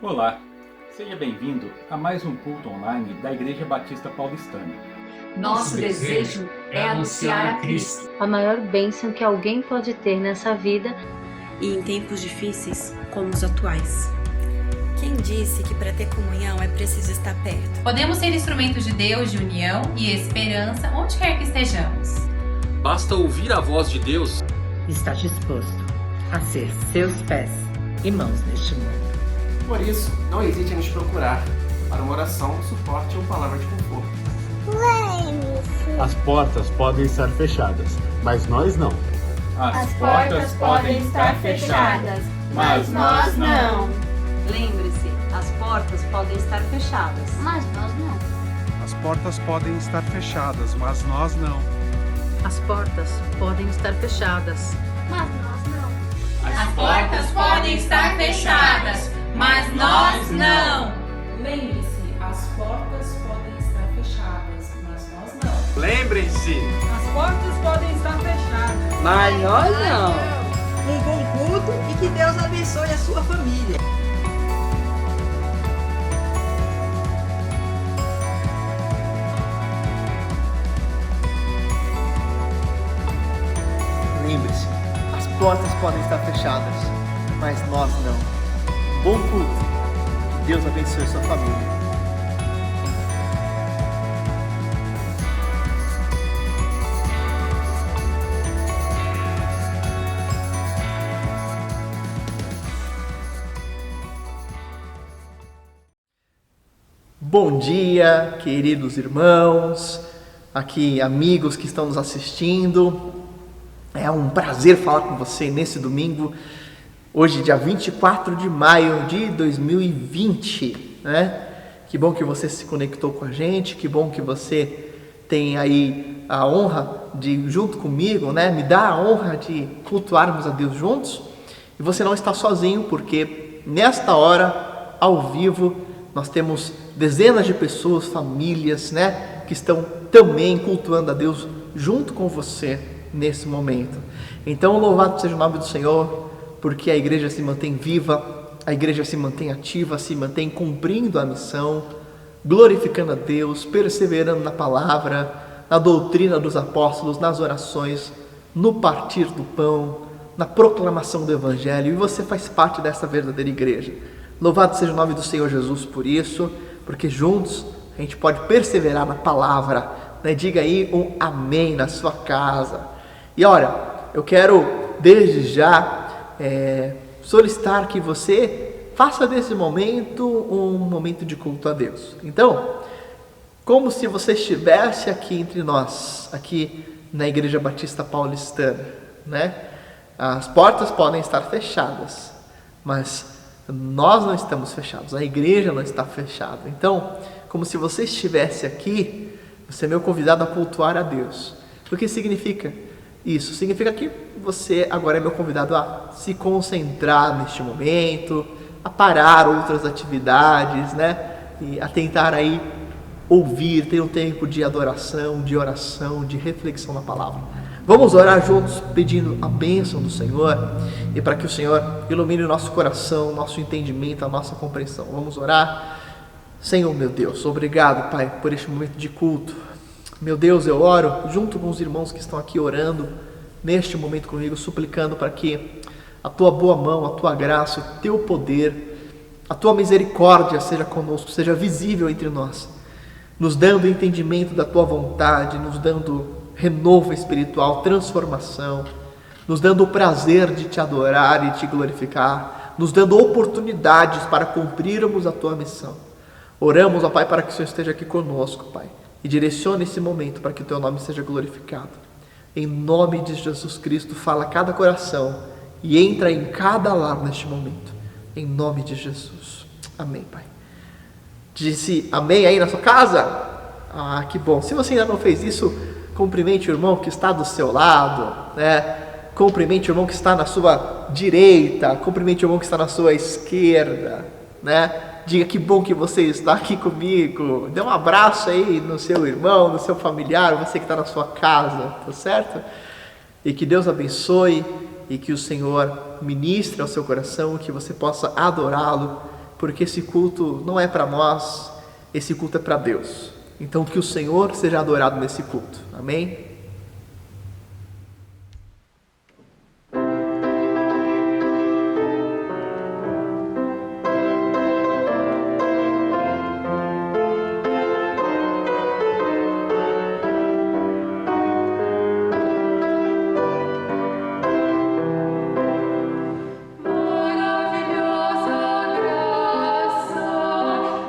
Olá, seja bem-vindo a mais um culto online da Igreja Batista Paulistana. Nosso desejo é anunciar a Cristo, a maior bênção que alguém pode ter nessa vida e em tempos difíceis como os atuais. Quem disse que para ter comunhão é preciso estar perto? Podemos ser instrumentos de Deus de união e esperança onde quer que estejamos. Basta ouvir a voz de Deus. Está disposto a ser seus pés e mãos neste mundo. Por isso, não hesite em nos procurar para uma oração, suporte ou palavra de conforto. As portas podem estar fechadas, mas nós não. As portas podem estar fechadas, mas nós não. Lembre-se, as portas podem estar fechadas, mas nós não. As portas podem estar fechadas, mas nós não. As portas podem estar fechadas, mas nós não. As portas podem estar fechadas, mas nós não. Lembre-se, as portas podem estar fechadas, mas nós não. Lembrem-se, as portas podem estar fechadas, mas nós não. Um bom culto e que Deus abençoe a sua família. Lembre-se, as portas podem estar fechadas, mas nós não. Bom culto. Que Deus abençoe sua família. Bom dia, queridos irmãos, aqui amigos que estão nos assistindo. É um prazer falar com você nesse domingo. Hoje, dia 24 de maio de 2020, né? Que bom que você se conectou com a gente, que bom que você tem aí a honra de, junto comigo, né? Me dá a honra de cultuarmos a Deus juntos. E você não está sozinho, porque nesta hora, ao vivo, nós temos dezenas de pessoas, famílias, né? Que estão também cultuando a Deus junto com você nesse momento. Então, louvado seja o nome do Senhor, porque a igreja se mantém viva, a igreja se mantém ativa, se mantém cumprindo a missão, glorificando a Deus, perseverando na palavra, na doutrina dos apóstolos, nas orações, no partir do pão, na proclamação do evangelho, e você faz parte dessa verdadeira igreja. Louvado seja o nome do Senhor Jesus por isso, porque juntos a gente pode perseverar na palavra, né? Diga aí um amém na sua casa. E olha, eu quero desde já solicitar que você faça desse momento um momento de culto a Deus. Então, como se você estivesse aqui entre nós, aqui na Igreja Batista Paulistana, né? As portas podem estar fechadas, mas nós não estamos fechados, a igreja não está fechada. Então, como se você estivesse aqui, você é meu convidado a cultuar a Deus. O que significa isso? Significa que você agora é meu convidado a se concentrar neste momento, a parar outras atividades, né? E a tentar aí ouvir, ter um tempo de adoração, de oração, de reflexão na palavra. Vamos orar juntos pedindo a bênção do Senhor e para que o Senhor ilumine o nosso coração, nosso entendimento, a nossa compreensão. Vamos orar. Senhor, meu Deus, obrigado, Pai, por este momento de culto. Meu Deus, eu oro junto com os irmãos que estão aqui orando neste momento comigo, suplicando para que a Tua boa mão, a Tua graça, o Teu poder, a Tua misericórdia seja conosco, seja visível entre nós, nos dando entendimento da Tua vontade, nos dando renovo espiritual, transformação, nos dando o prazer de Te adorar e Te glorificar, nos dando oportunidades para cumprirmos a Tua missão. Oramos, ó Pai, para que o Senhor esteja aqui conosco, Pai, e direcione esse momento para que o Teu nome seja glorificado. Em nome de Jesus Cristo, fala a cada coração e entra em cada lar neste momento. Em nome de Jesus. Amém, Pai. Disse amém aí na sua casa? Ah, que bom. Se você ainda não fez isso, cumprimente o irmão que está do seu lado, né? Cumprimente o irmão que está na sua direita, cumprimente o irmão que está na sua esquerda, né? Diga que bom que você está aqui comigo. Dê um abraço aí no seu irmão, no seu familiar, você que está na sua casa, tá certo? E que Deus abençoe e que o Senhor ministre ao seu coração, que você possa adorá-lo, porque esse culto não é para nós, esse culto é para Deus. Então que o Senhor seja adorado nesse culto. Amém?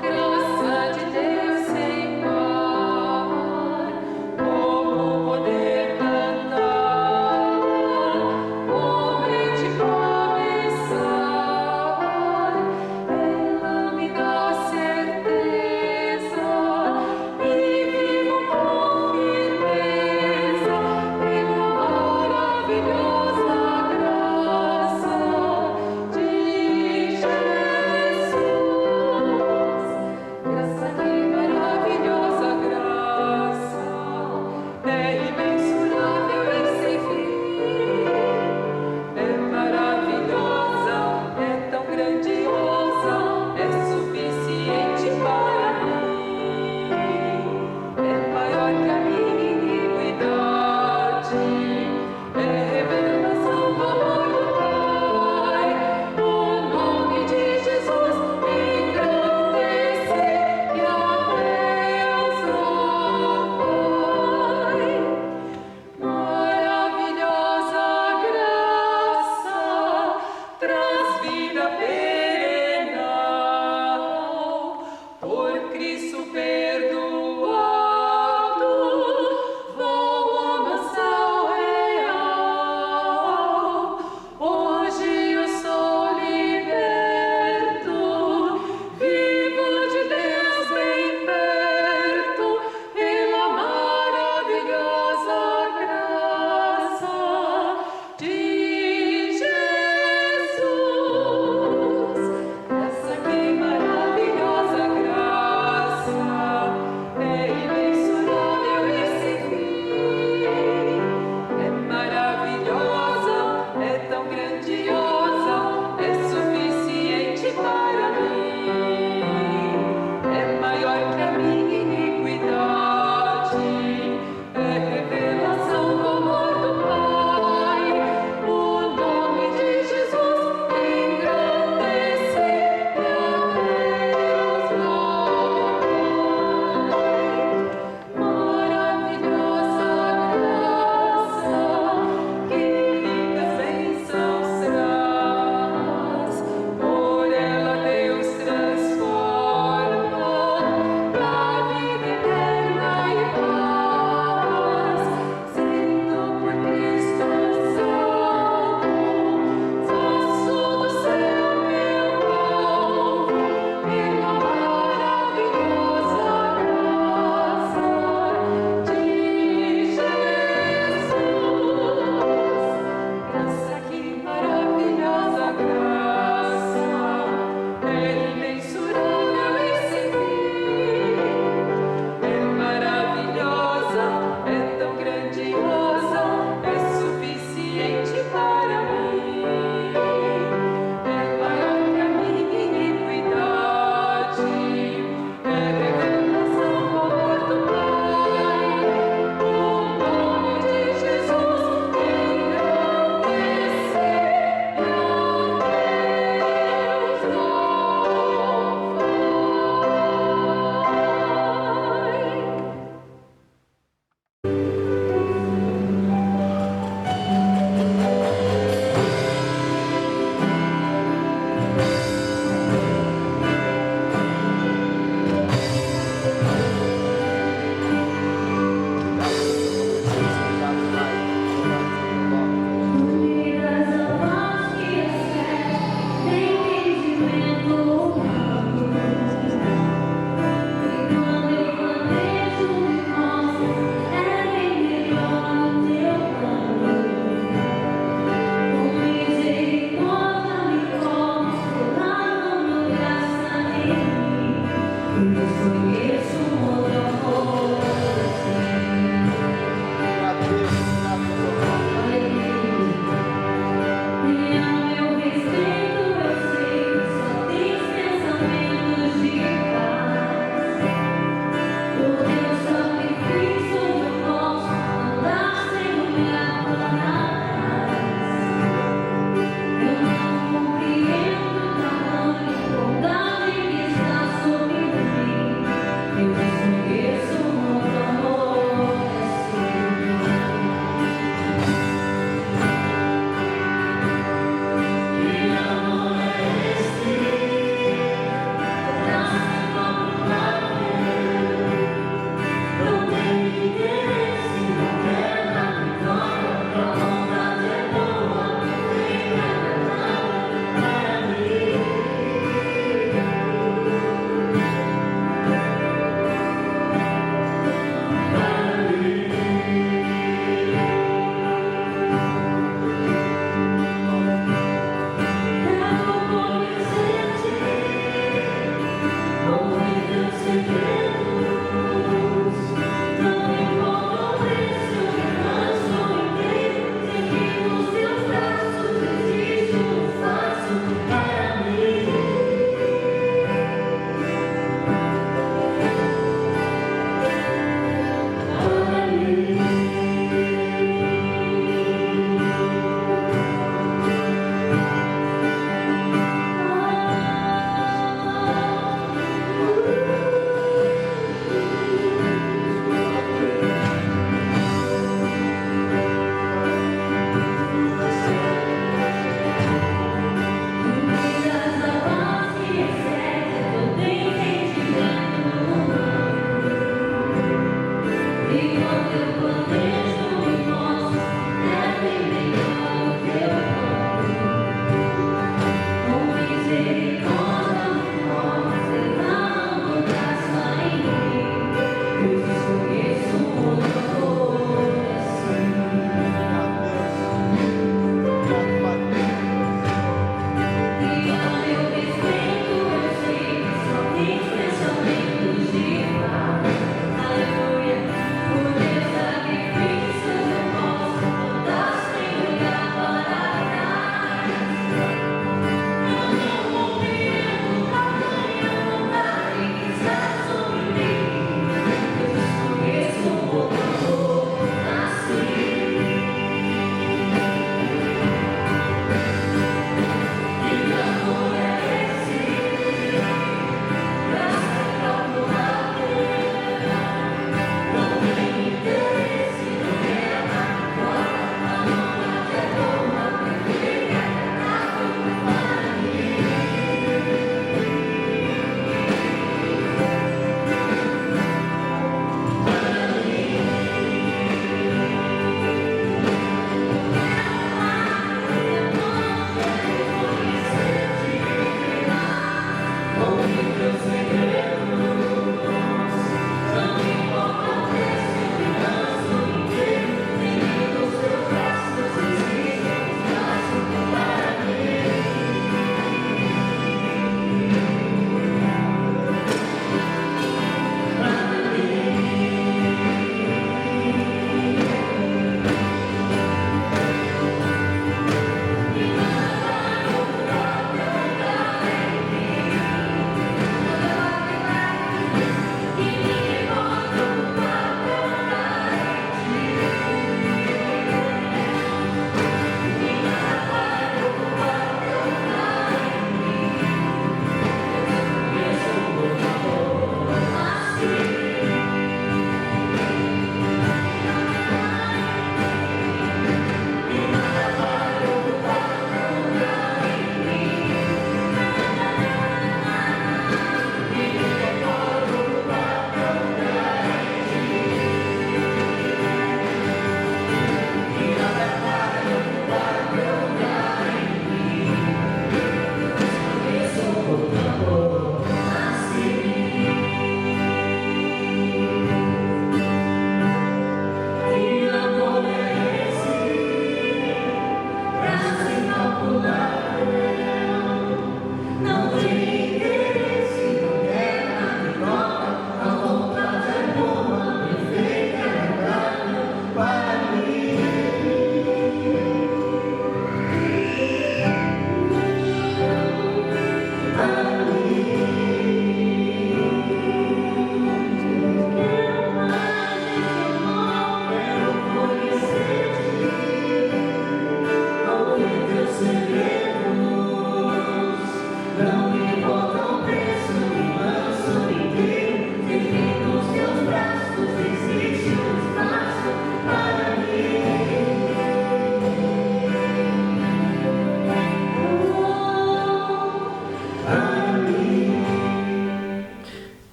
Graça de Deus sem par, como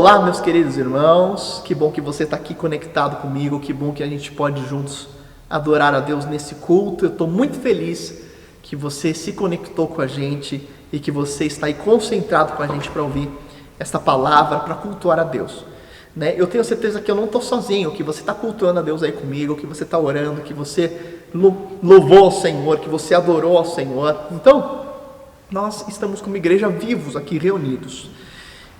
Olá, meus queridos irmãos, que bom que você está aqui conectado comigo, que bom que a gente pode juntos adorar a Deus nesse culto. Eu estou muito feliz que você se conectou com a gente e que você está aí concentrado com a gente para ouvir esta palavra, para cultuar a Deus. Né? Eu tenho certeza que eu não estou sozinho, que você está cultuando a Deus aí comigo, que você está orando, que você louvou ao Senhor, que você adorou ao Senhor. Então, nós estamos como igreja vivos aqui reunidos.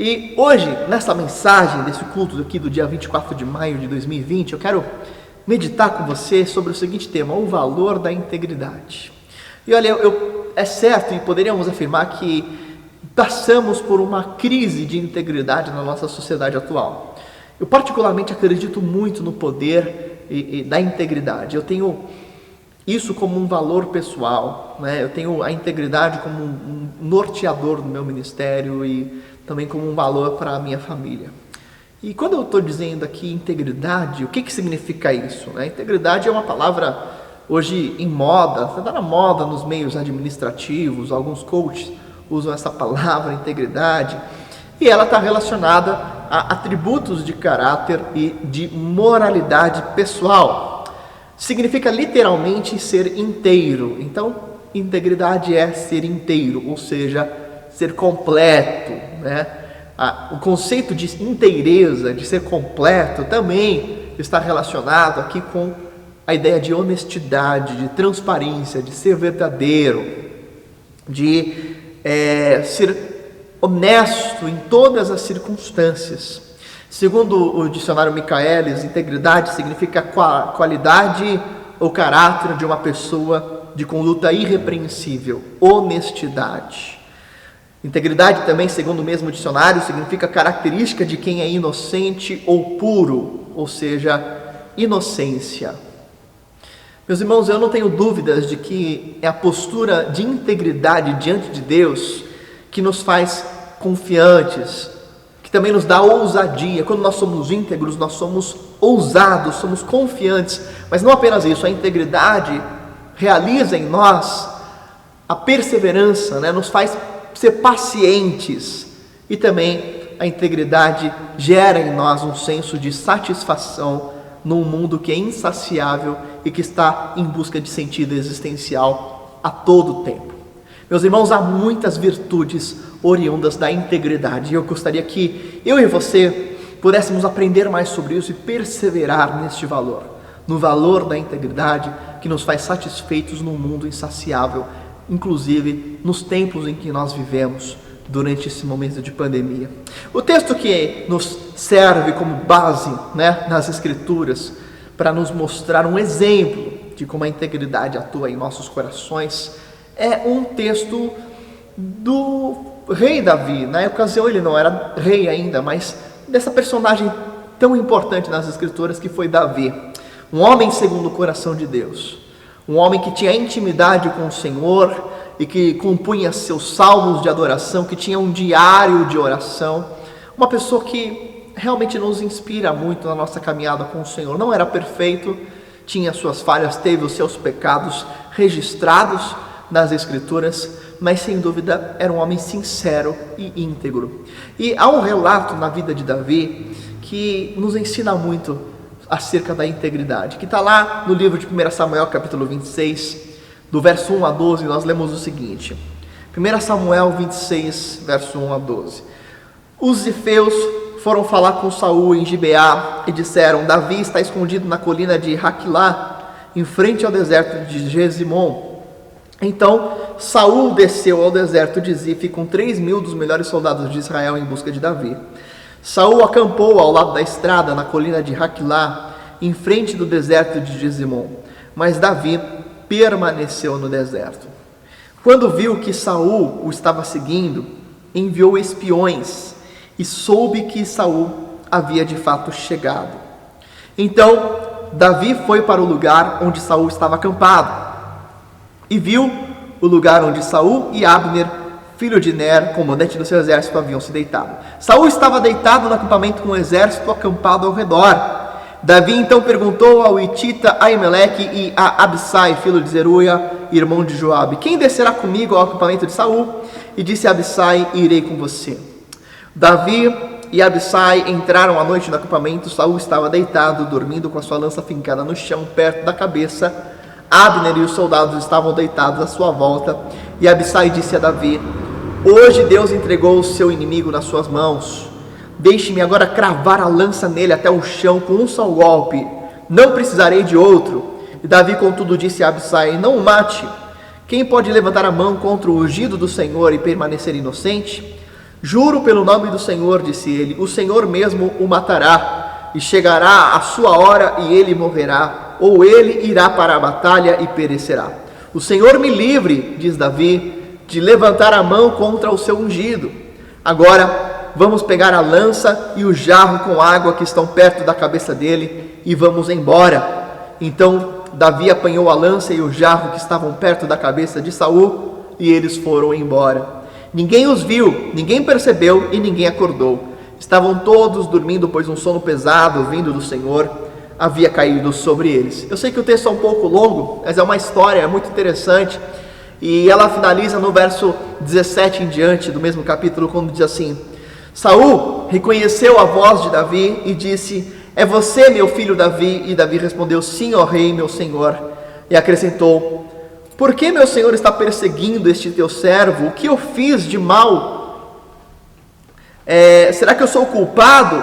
E hoje, nessa mensagem desse culto aqui do dia 24 de maio de 2020, eu quero meditar com você sobre o seguinte tema: o valor da integridade. E olha, é certo e poderíamos afirmar que passamos por uma crise de integridade na nossa sociedade atual. Eu particularmente acredito muito no poder da integridade. Eu tenho isso como um valor pessoal, né? Eu tenho a integridade como um norteador do meu ministério e também como um valor para a minha família. E quando eu estou dizendo aqui integridade, o que significa isso? Né? Integridade é uma palavra hoje em moda, está na moda nos meios administrativos, alguns coaches usam essa palavra integridade, e ela está relacionada a atributos de caráter e de moralidade pessoal. Significa literalmente ser inteiro. Então, integridade é ser inteiro, ou seja, ser completo, né? O conceito de inteireza, de ser completo, também está relacionado aqui com a ideia de honestidade, de transparência, de ser verdadeiro, de ser honesto em todas as circunstâncias. Segundo o dicionário Michaelis, integridade significa a qualidade ou caráter de uma pessoa de conduta irrepreensível, honestidade. Integridade também, segundo o mesmo dicionário, significa característica de quem é inocente ou puro, ou seja, inocência. Meus irmãos, eu não tenho dúvidas de que é a postura de integridade diante de Deus que nos faz confiantes, que também nos dá ousadia. Quando nós somos íntegros, nós somos ousados, somos confiantes. Mas não apenas isso, a integridade realiza em nós a perseverança, né? Nos faz ser pacientes, e também a integridade gera em nós um senso de satisfação num mundo que é insaciável e que está em busca de sentido existencial a todo tempo. Meus irmãos, há muitas virtudes oriundas da integridade, e eu gostaria que eu e você pudéssemos aprender mais sobre isso e perseverar neste valor, no valor da integridade que nos faz satisfeitos num mundo insaciável, inclusive nos tempos em que nós vivemos durante esse momento de pandemia. O texto que nos serve como base, né, nas Escrituras, para nos mostrar um exemplo de como a integridade atua em nossos corações, é um texto do rei Davi. Na ocasião ele não era rei ainda, mas dessa personagem tão importante nas Escrituras que foi Davi, um homem segundo o coração de Deus. Um homem que tinha intimidade com o Senhor e que compunha seus salmos de adoração, que tinha um diário de oração. Uma pessoa que realmente nos inspira muito na nossa caminhada com o Senhor. Não era perfeito, tinha suas falhas, teve os seus pecados registrados nas Escrituras, mas sem dúvida era um homem sincero e íntegro. E há um relato na vida de Davi que nos ensina muito acerca da integridade, que está lá no livro de 1 Samuel, capítulo 26, do verso 1 a 12, nós lemos o seguinte: 1 Samuel 26, verso 1 a 12. Os zifeus foram falar com Saul em Gibeá e disseram: Davi está escondido na colina de Haquilá, em frente ao deserto de Gesimon. Então Saul desceu ao deserto de Zif com 3.000 dos melhores soldados de Israel em busca de Davi. Saul acampou ao lado da estrada na colina de Haquilá, em frente do deserto de Gesimon, mas Davi permaneceu no deserto. Quando viu que Saul o estava seguindo, enviou espiões e soube que Saul havia de fato chegado. Então Davi foi para o lugar onde Saul estava acampado e viu o lugar onde Saul e Abner, filho de Ner, comandante do seu exército, haviam se deitado. Saul estava deitado no acampamento com o exército acampado ao redor. Davi então perguntou ao hitita Aimeleque e a Abissai, filho de Zeruia, irmão de Joabe: quem descerá comigo ao acampamento de Saul? E disse a Abissai: irei com você. Davi e Abissai entraram à noite no acampamento. Saul estava deitado, dormindo com a sua lança fincada no chão, perto da cabeça. Abner e os soldados estavam deitados à sua volta. E Abissai disse a Davi: hoje Deus entregou o seu inimigo nas suas mãos. Deixe-me agora cravar a lança nele até o chão com um só golpe. Não precisarei de outro. E Davi, contudo, disse a Abissai: não o mate. Quem pode levantar a mão contra o ungido do Senhor e permanecer inocente? Juro pelo nome do Senhor, disse ele, o Senhor mesmo o matará, e chegará a sua hora e ele morrerá, ou ele irá para a batalha e perecerá. O Senhor me livre, diz Davi, de levantar a mão contra o seu ungido. Agora vamos pegar a lança e o jarro com água que estão perto da cabeça dele e vamos embora. Então Davi apanhou a lança e o jarro que estavam perto da cabeça de Saul e eles foram embora. Ninguém os viu, ninguém percebeu e ninguém acordou. Estavam todos dormindo, pois um sono pesado vindo do Senhor havia caído sobre eles. Eu sei que o texto é um pouco longo, mas é uma história muito interessante. E ela finaliza no verso 17 em diante do mesmo capítulo, quando diz assim: Saul reconheceu a voz de Davi e disse: é você, meu filho Davi? E Davi respondeu: sim, ó rei, meu senhor. E acrescentou: por que meu senhor está perseguindo este teu servo? O que eu fiz de mal? Será que eu sou culpado?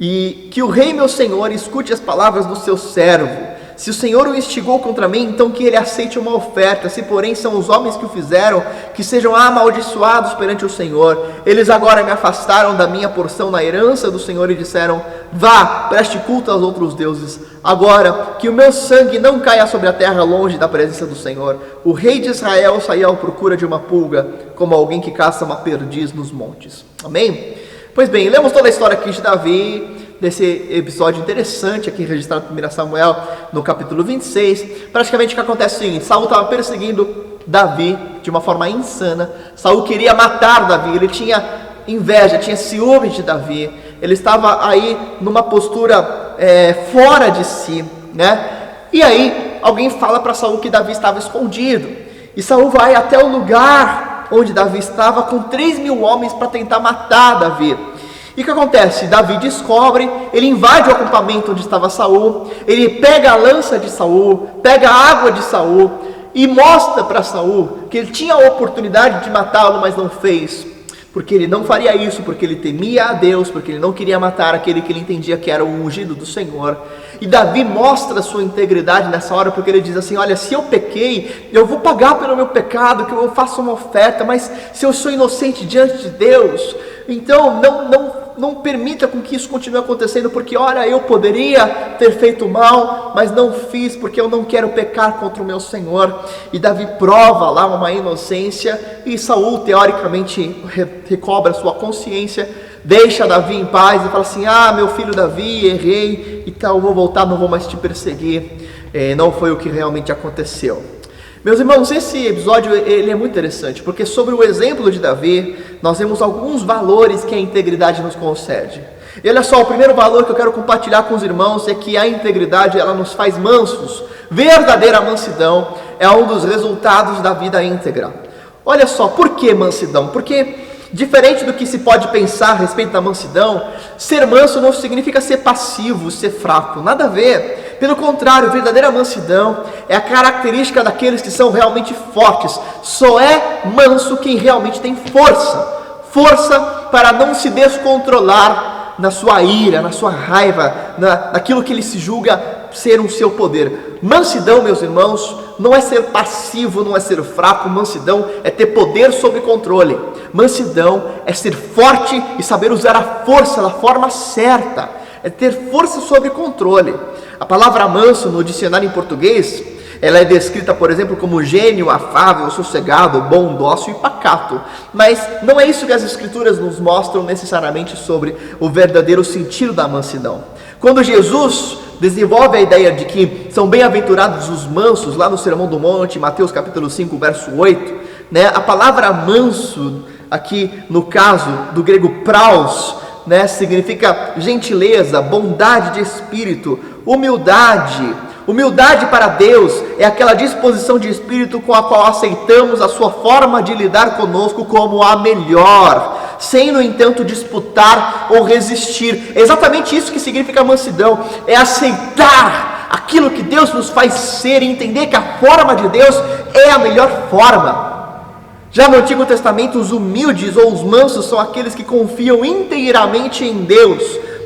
E que o rei, meu senhor, escute as palavras do seu servo. Se o Senhor o instigou contra mim, então que ele aceite uma oferta. Se porém são os homens que o fizeram, que sejam amaldiçoados perante o Senhor. Eles agora me afastaram da minha porção na herança do Senhor e disseram: vá, preste culto aos outros deuses. Agora, que o meu sangue não caia sobre a terra longe da presença do Senhor. O rei de Israel saiu à procura de uma pulga, como alguém que caça uma perdiz nos montes. Amém? Pois bem, lemos toda a história aqui de Davi, desse episódio interessante aqui registrado em 1 Samuel, no capítulo 26. Praticamente o que acontece é o seguinte: Saul estava perseguindo Davi de uma forma insana. Saul queria matar Davi, ele tinha inveja, tinha ciúme de Davi. Ele estava aí numa postura fora de si, né? E aí alguém fala para Saul que Davi estava escondido. E Saul vai até o lugar onde Davi estava com 3.000 homens para tentar matar Davi. E o que acontece? Davi descobre, ele invade o acampamento onde estava Saul, ele pega a lança de Saul, pega a água de Saul e mostra para Saul que ele tinha a oportunidade de matá-lo, mas não fez, porque ele não faria isso, porque ele temia a Deus, porque ele não queria matar aquele que ele entendia que era o ungido do Senhor. E Davi mostra a sua integridade nessa hora, porque ele diz assim: olha, se eu pequei, eu vou pagar pelo meu pecado, que eu faço uma oferta, mas se eu sou inocente diante de Deus, então não permita com que isso continue acontecendo, porque olha, eu poderia ter feito mal, mas não fiz, porque eu não quero pecar contra o meu Senhor. E Davi prova lá uma inocência, e Saul teoricamente recobra sua consciência, deixa Davi em paz e fala assim: ah, meu filho Davi, errei e tal, vou voltar, não vou mais te perseguir. Não foi o que realmente aconteceu. Meus irmãos, esse episódio ele é muito interessante, porque sobre o exemplo de Davi, nós vemos alguns valores que a integridade nos concede. E olha só, o primeiro valor que eu quero compartilhar com os irmãos é que a integridade, ela nos faz mansos. Verdadeira mansidão é um dos resultados da vida íntegra. Olha só, por que mansidão? Porque, diferente do que se pode pensar a respeito da mansidão, ser manso não significa ser passivo, ser fraco, nada a ver. Pelo contrário, verdadeira mansidão é a característica daqueles que são realmente fortes. Só é manso quem realmente tem força para não se descontrolar na sua ira, na sua raiva, naquilo que ele se julga ser um seu poder. Mansidão, meus irmãos, não é ser passivo, não é ser fraco. Mansidão é ter poder sobre controle. Mansidão é ser forte e saber usar a força da forma certa. É ter força sobre controle. A palavra manso no dicionário em português, ela é descrita, por exemplo, como gênio, afável, sossegado, bom, dócil e pacato. Mas não é isso que as escrituras nos mostram necessariamente sobre o verdadeiro sentido da mansidão. Quando Jesus desenvolve a ideia de que são bem-aventurados os mansos, lá no Sermão do Monte, Mateus capítulo 5, verso 8, né? A palavra manso, aqui no caso do grego praus, né, significa gentileza, bondade de espírito, humildade. Humildade para Deus é aquela disposição de espírito com a qual aceitamos a sua forma de lidar conosco como a melhor. sem, no entanto, disputar ou resistir. É exatamente isso que significa mansidão, é aceitar aquilo que Deus nos faz ser e entender que a forma de Deus é a melhor forma. Já no Antigo Testamento, os humildes ou os mansos são aqueles que confiam inteiramente em Deus,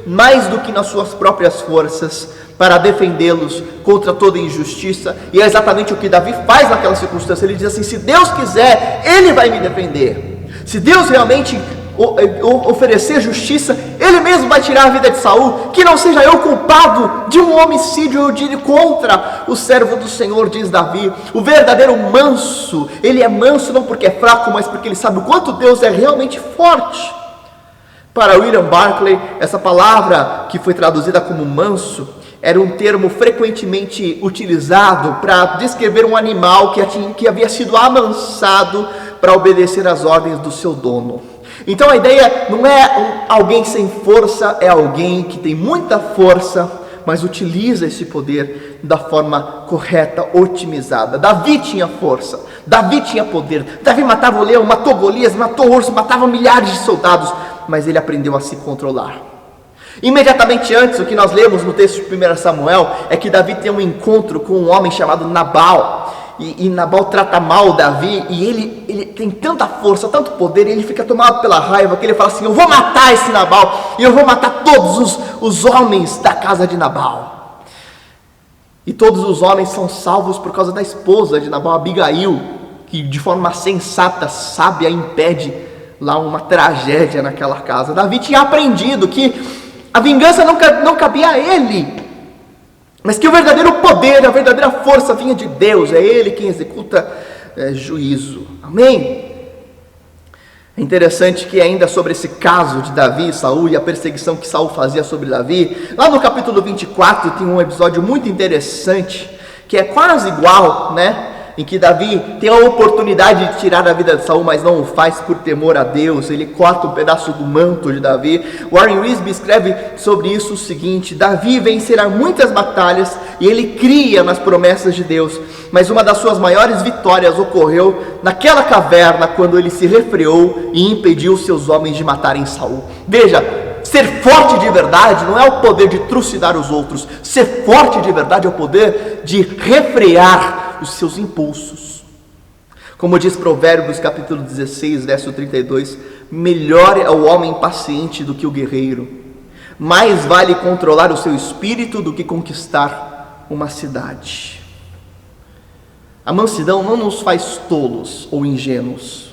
mais do que nas suas próprias forças, para defendê-los contra toda injustiça. E é exatamente o que Davi faz naquela circunstância. Ele diz assim: se Deus quiser, Ele vai me defender. Se Deus realmente oferecer justiça, Ele mesmo vai tirar a vida de Saul. Que não seja eu culpado de um homicídio contra o servo do Senhor, diz Davi. O verdadeiro manso, ele é manso não porque é fraco, mas porque ele sabe o quanto Deus é realmente forte. Para William Barclay, essa palavra que foi traduzida como manso era um termo frequentemente utilizado para descrever um animal que havia sido amansado para obedecer às ordens do seu dono. Então a ideia não é alguém sem força, é alguém que tem muita força, mas utiliza esse poder da forma correta, otimizada. Davi tinha força, Davi tinha poder, Davi matava o leão, matou Golias, matou o urso, matava milhares de soldados, mas ele aprendeu a se controlar. Imediatamente antes, o que nós lemos no texto de 1 Samuel é que Davi tem um encontro com um homem chamado Nabal. E Nabal trata mal Davi, e ele tem tanta força, tanto poder, e ele fica tomado pela raiva, que ele fala assim: eu vou matar esse Nabal, e eu vou matar todos os homens da casa de Nabal. E todos os homens são salvos por causa da esposa de Nabal, Abigail, que de forma sensata, sábia, impede lá uma tragédia naquela casa. Davi tinha aprendido que a vingança não cabia a ele, mas que o verdadeiro poder, a verdadeira força vinha de Deus. É Ele quem executa juízo. Amém? É interessante que ainda sobre esse caso de Davi e Saul e a perseguição que Saul fazia sobre Davi, lá no capítulo 24 tem um episódio muito interessante, que é quase igual, né? Em que Davi tem a oportunidade de tirar a vida de Saul, mas não o faz por temor a Deus. Ele corta um pedaço do manto de Davi. Warren Wiersbe escreve sobre isso o seguinte: Davi vencerá muitas batalhas e ele cria nas promessas de Deus, mas uma das suas maiores vitórias ocorreu naquela caverna, quando ele se refreou e impediu seus homens de matarem Saul. Veja, ser forte de verdade não é o poder de trucidar os outros. Ser forte de verdade é o poder de refrear os seus impulsos. Como diz Provérbios capítulo 16, verso 32, melhor é o homem paciente do que o guerreiro, mais vale controlar o seu espírito do que conquistar uma cidade. A mansidão não nos faz tolos ou ingênuos.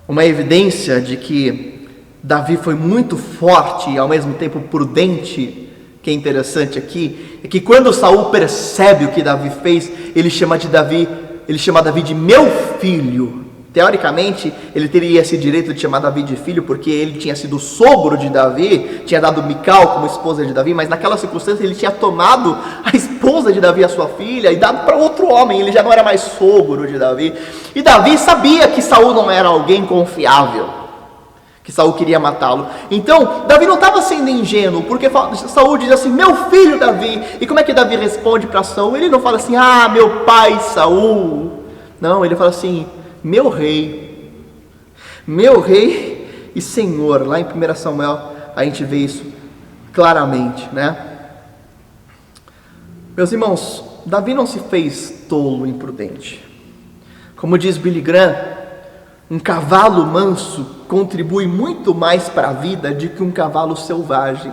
Uma evidência de que Davi foi muito forte e ao mesmo tempo prudente, que é interessante aqui, é que quando Saul percebe o que Davi fez, ele chama Davi de meu filho. Teoricamente, ele teria esse direito de chamar Davi de filho, porque ele tinha sido sogro de Davi, tinha dado Mical como esposa de Davi, mas naquela circunstância ele tinha tomado a esposa de Davi, a sua filha, e dado para outro homem. Ele já não era mais sogro de Davi. E Davi sabia que Saul não era alguém confiável, que Saul queria matá-lo. Então, Davi não estava sendo ingênuo, porque Saul diz assim: meu filho Davi. E como é que Davi responde para Saul? Ele não fala assim: ah, meu pai Saul. Não, ele fala assim: meu rei e Senhor. Lá em 1 Samuel a gente vê isso claramente, né? Meus irmãos, Davi não se fez tolo, imprudente. Como diz Billy Graham, um cavalo manso contribui muito mais para a vida do que um cavalo selvagem.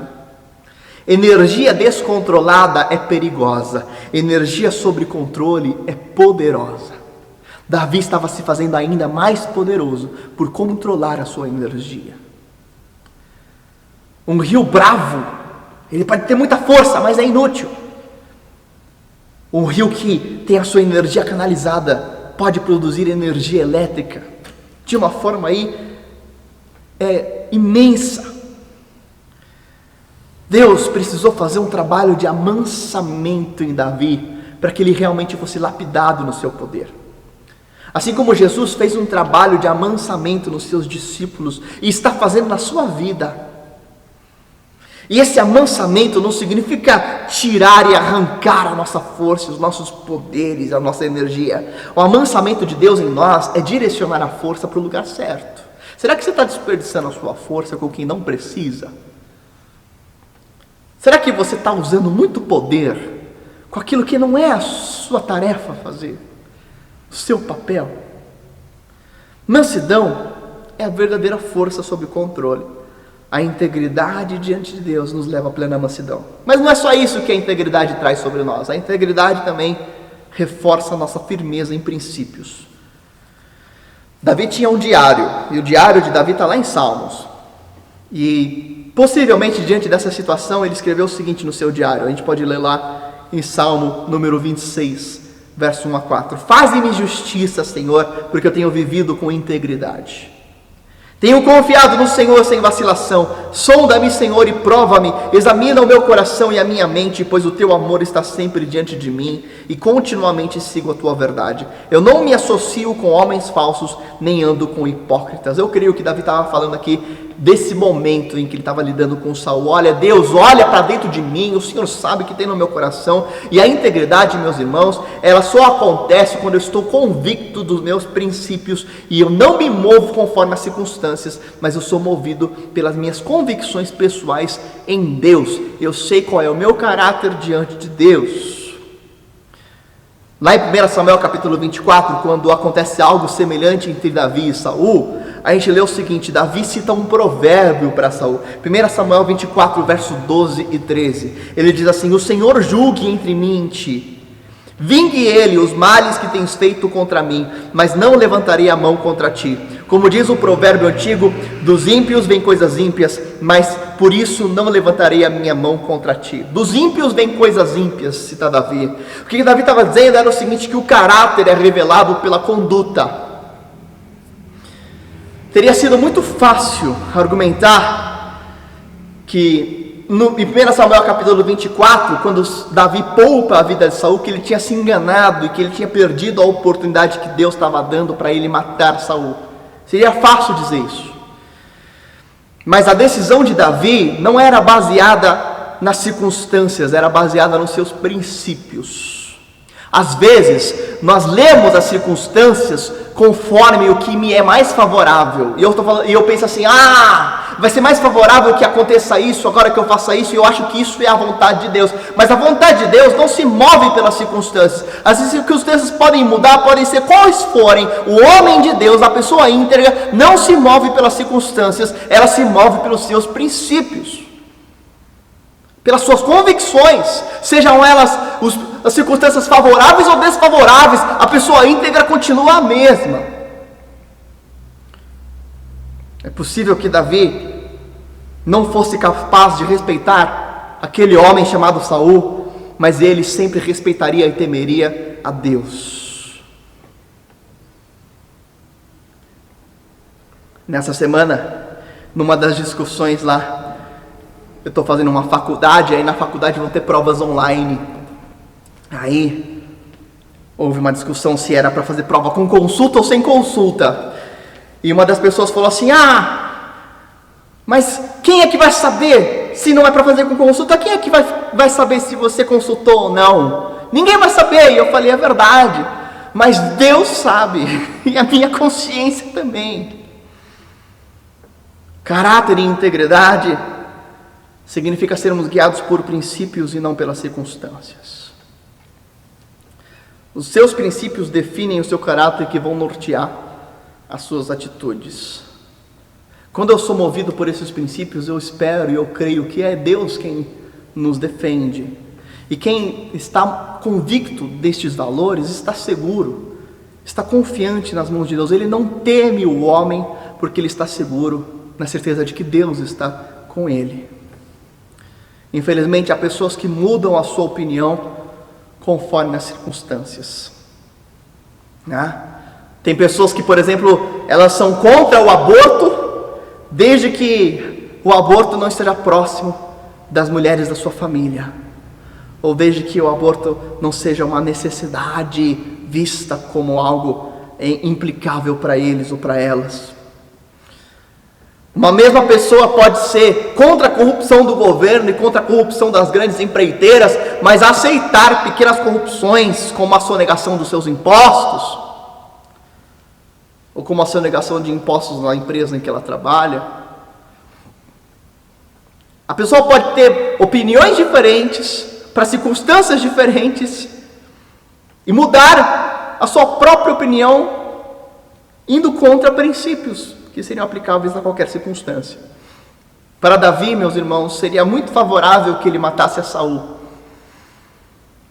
Energia descontrolada é perigosa, energia sob controle é poderosa. Davi estava se fazendo ainda mais poderoso por controlar a sua energia. Um rio bravo, ele pode ter muita força, mas é inútil. Um rio que tem a sua energia canalizada pode produzir energia elétrica de uma forma imensa. Deus precisou fazer um trabalho de amansamento em Davi para que ele realmente fosse lapidado no seu poder. Assim como Jesus fez um trabalho de amansamento nos seus discípulos e está fazendo na sua vida. E esse amansamento não significa tirar e arrancar a nossa força, os nossos poderes, a nossa energia. O amansamento de Deus em nós é direcionar a força para o lugar certo. Será que você está desperdiçando a sua força com quem não precisa? Será que você está usando muito poder com aquilo que não é a sua tarefa fazer? O seu papel? Mansidão é a verdadeira força sob controle. A integridade diante de Deus nos leva à plena mansidão. Mas não é só isso que a integridade traz sobre nós. A integridade também reforça a nossa firmeza em princípios. Davi tinha um diário, e o diário de Davi está lá em Salmos. E possivelmente diante dessa situação ele escreveu o seguinte no seu diário. A gente pode ler lá em Salmo número 26, verso 1 a 4. Faze-me justiça, Senhor, porque eu tenho vivido com integridade. Tenho confiado no Senhor sem vacilação. Sonda-me, Senhor, e prova-me. Examina o meu coração e a minha mente, pois o teu amor está sempre diante de mim e continuamente sigo a tua verdade. Eu não me associo com homens falsos, nem ando com hipócritas. Eu creio que Davi estava falando aqui desse momento em que ele estava lidando com Saul. Olha, Deus, olha para dentro de mim, o Senhor sabe o que tem no meu coração. E a integridade, meus irmãos, ela só acontece quando eu estou convicto dos meus princípios e eu não me movo conforme as circunstâncias, mas eu sou movido pelas minhas convicções pessoais em Deus. Eu sei qual é o meu caráter diante de Deus. Lá em 1 Samuel capítulo 24, quando acontece algo semelhante entre Davi e Saul, a gente lê o seguinte: Davi cita um provérbio para Saul. 1 Samuel 24, verso 12 e 13. Ele diz assim: o Senhor julgue entre mim e ti. Vingue ele os males que tens feito contra mim, mas não levantarei a mão contra ti. Como diz o provérbio antigo, dos ímpios vêm coisas ímpias, mas por isso não levantarei a minha mão contra ti. Dos ímpios vêm coisas ímpias, cita Davi. O que Davi estava dizendo era o seguinte, que o caráter é revelado pela conduta. Teria sido muito fácil argumentar que em 1 Samuel capítulo 24, quando Davi poupa a vida de Saul, que ele tinha se enganado e que ele tinha perdido a oportunidade que Deus estava dando para ele matar Saul. Seria fácil dizer isso. Mas a decisão de Davi não era baseada nas circunstâncias, era baseada nos seus princípios. Às vezes, nós lemos as circunstâncias conforme o que me é mais favorável. E eu penso assim, vai ser mais favorável que aconteça isso, agora que eu faça isso, e eu acho que isso é a vontade de Deus. Mas a vontade de Deus não se move pelas circunstâncias. As circunstâncias podem mudar, podem ser quais forem. O homem de Deus, a pessoa íntegra, não se move pelas circunstâncias, ela se move pelos seus princípios, pelas suas convicções, sejam elas as circunstâncias favoráveis ou desfavoráveis, a pessoa íntegra continua a mesma. É possível que Davi não fosse capaz de respeitar aquele homem chamado Saul, mas ele sempre respeitaria e temeria a Deus. Nessa semana, numa das discussões lá, eu estou fazendo uma faculdade, aí na faculdade vão ter provas online. Aí houve uma discussão se era para fazer prova com consulta ou sem consulta. E uma das pessoas falou assim, mas quem é que vai saber se não é para fazer com consulta? Quem é que vai saber se você consultou ou não? Ninguém vai saber. E eu falei, é verdade, mas Deus sabe, e a minha consciência também. Caráter e integridade significa sermos guiados por princípios e não pelas circunstâncias. Os seus princípios definem o seu caráter, que vão nortear as suas atitudes. Quando eu sou movido por esses princípios, eu espero e eu creio que é Deus quem nos defende. E quem está convicto destes valores está seguro, está confiante nas mãos de Deus. Ele não teme o homem, porque ele está seguro, na certeza de que Deus está com ele. Infelizmente, há pessoas que mudam a sua opinião conforme as circunstâncias. Tem pessoas que, por exemplo, elas são contra o aborto, desde que o aborto não esteja próximo das mulheres da sua família, ou desde que o aborto não seja uma necessidade vista como algo implicável para eles ou para elas. Uma mesma pessoa pode ser contra a corrupção do governo e contra a corrupção das grandes empreiteiras, mas aceitar pequenas corrupções como a sonegação dos seus impostos. ou como a sonegação de impostos na empresa em que ela trabalha. A pessoa pode ter opiniões diferentes, para circunstâncias diferentes, e mudar a sua própria opinião, indo contra princípios que seriam aplicáveis a qualquer circunstância. Para Davi, meus irmãos, seria muito favorável que ele matasse a Saul,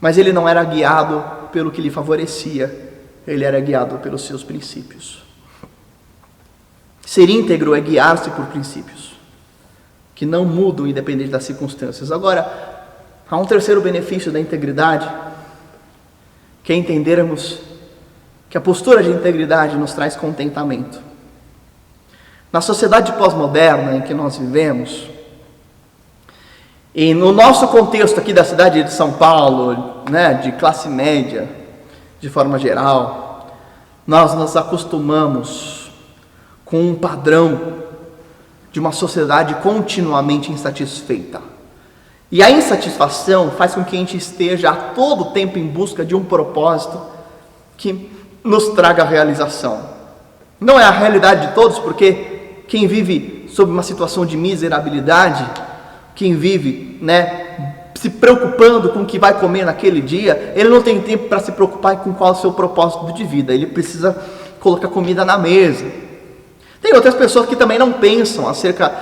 mas ele não era guiado pelo que lhe favorecia, ele era guiado pelos seus princípios. Ser íntegro é guiar-se por princípios, que não mudam independente das circunstâncias. Agora, há um terceiro benefício da integridade, que é entendermos que a postura de integridade nos traz contentamento. Na sociedade pós-moderna em que nós vivemos, e no nosso contexto aqui da cidade de São Paulo, né, de classe média, de forma geral, nós nos acostumamos com um padrão de uma sociedade continuamente insatisfeita. E a insatisfação faz com que a gente esteja a todo tempo em busca de um propósito que nos traga realização. Não é a realidade de todos, porque quem vive sob uma situação de miserabilidade, quem vive, se preocupando com o que vai comer naquele dia, ele não tem tempo para se preocupar com qual é o seu propósito de vida. Ele precisa colocar comida na mesa. Tem outras pessoas que também não pensam acerca,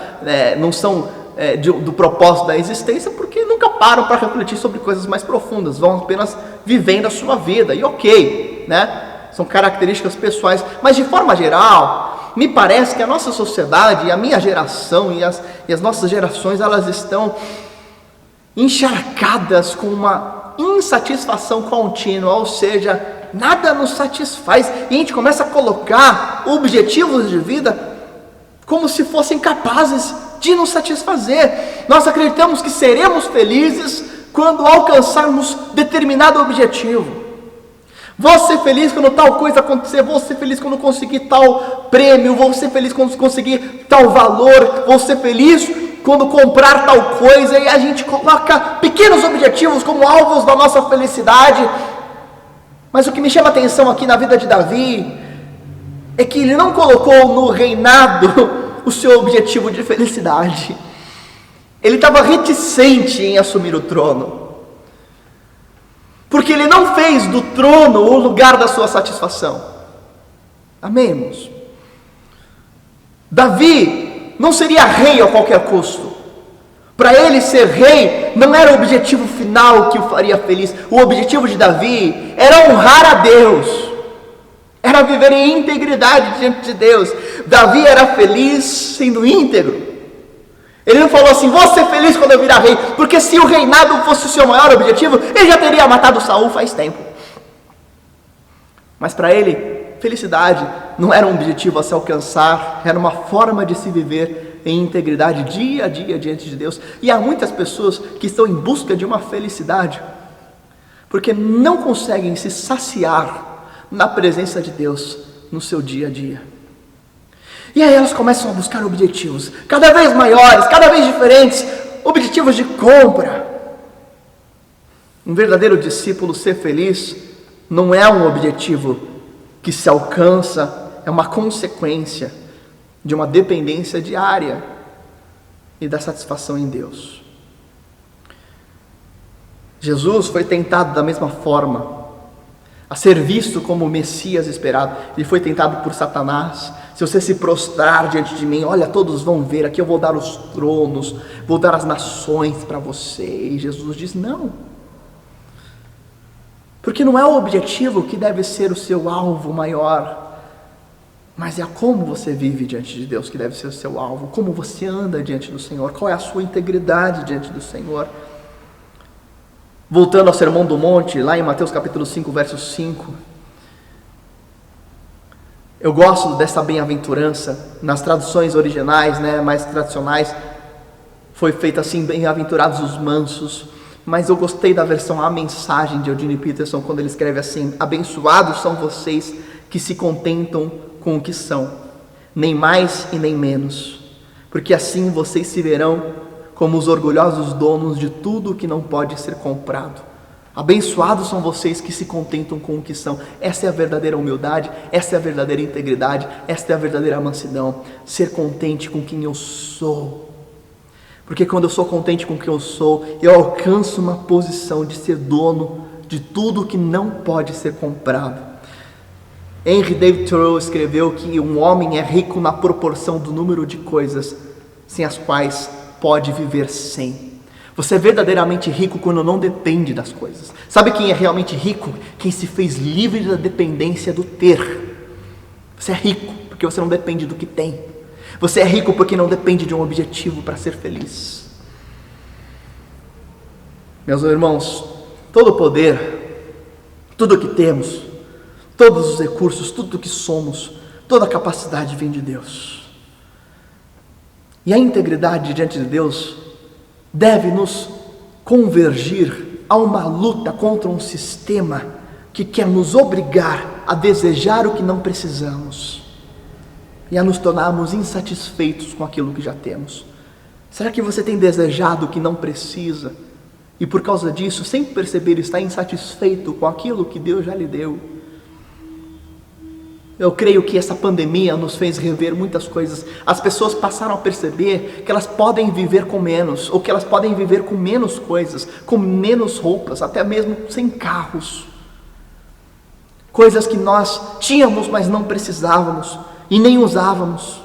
não são do propósito da existência, porque nunca param para refletir sobre coisas mais profundas, vão apenas vivendo a sua vida, e ok, são características pessoais, mas de forma geral, me parece que a nossa sociedade, a minha geração e as nossas gerações, elas estão encharcadas com uma insatisfação contínua, ou seja, nada nos satisfaz, e a gente começa a colocar objetivos de vida como se fossem capazes de nos satisfazer. Nós acreditamos que seremos felizes quando alcançarmos determinado objetivo. Vou ser feliz quando tal coisa acontecer, vou ser feliz quando conseguir tal prêmio, vou ser feliz quando conseguir tal valor, vou ser feliz quando comprar tal coisa, e a gente coloca pequenos objetivos como alvos da nossa felicidade. Mas o que me chama a atenção aqui na vida de Davi é que ele não colocou no reinado o seu objetivo de felicidade. Ele estava reticente em assumir o trono, porque ele não fez do trono o lugar da sua satisfação. Amém, irmãos? Davi não seria rei a qualquer custo. Para ele ser rei não era o objetivo final que o faria feliz. O objetivo de Davi era honrar a Deus, era viver em integridade diante de Deus. Davi era feliz sendo íntegro. Ele não falou assim: vou ser feliz quando eu virar rei, porque se o reinado fosse o seu maior objetivo, ele já teria matado Saul faz tempo. Mas para ele, felicidade não era um objetivo a se alcançar, era uma forma de se viver em integridade dia a dia diante de Deus. E há muitas pessoas que estão em busca de uma felicidade porque não conseguem se saciar na presença de Deus no seu dia a dia. E aí elas começam a buscar objetivos cada vez maiores, cada vez diferentes, objetivos de compra. Um verdadeiro discípulo ser feliz não é um objetivo que se alcança, é uma consequência de uma dependência diária e da satisfação em Deus. Jesus foi tentado da mesma forma, a ser visto como o Messias esperado. Ele foi tentado por Satanás: se você se prostrar diante de mim, olha, todos vão ver, aqui eu vou dar os tronos, vou dar as nações para você. E Jesus diz: não, porque não é o objetivo que deve ser o seu alvo maior, mas é como você vive diante de Deus que deve ser o seu alvo, como você anda diante do Senhor, qual é a sua integridade diante do Senhor. Voltando ao Sermão do Monte, lá em Mateus capítulo 5, verso 5, eu gosto dessa bem-aventurança. Nas traduções originais, mais tradicionais, foi feito assim: bem-aventurados os mansos. Mas eu gostei da versão A Mensagem de Eugene Peterson, quando ele escreve assim: abençoados são vocês que se contentam com o que são, nem mais e nem menos, porque assim vocês se verão como os orgulhosos donos de tudo que não pode ser comprado Abençoados são vocês que se contentam com o que são. Essa é a verdadeira humildade, essa é a verdadeira integridade, essa é a verdadeira mansidão. Ser contente com quem eu sou. Porque quando eu sou contente com quem eu sou, eu alcanço uma posição de ser dono de tudo que não pode ser comprado. Henry David Thoreau escreveu que um homem é rico na proporção do número de coisas sem as quais pode viver sem. Você é verdadeiramente rico quando não depende das coisas. Sabe quem é realmente rico? Quem se fez livre da dependência do ter. Você é rico porque você não depende do que tem. Você é rico porque não depende de um objetivo para ser feliz. Meus irmãos, todo o poder, tudo o que temos, todos os recursos, tudo o que somos, toda a capacidade vem de Deus. E a integridade diante de Deus deve nos convergir a uma luta contra um sistema que quer nos obrigar a desejar o que não precisamos e a nos tornarmos insatisfeitos com aquilo que já temos. Será que você tem desejado o que não precisa e por causa disso, sem perceber, está insatisfeito com aquilo que Deus já lhe deu? Eu creio que essa pandemia nos fez rever muitas coisas. As pessoas passaram a perceber que elas podem viver com menos, ou que elas podem viver com menos coisas, com menos roupas, até mesmo sem carros. Coisas que nós tínhamos, mas não precisávamos e nem usávamos.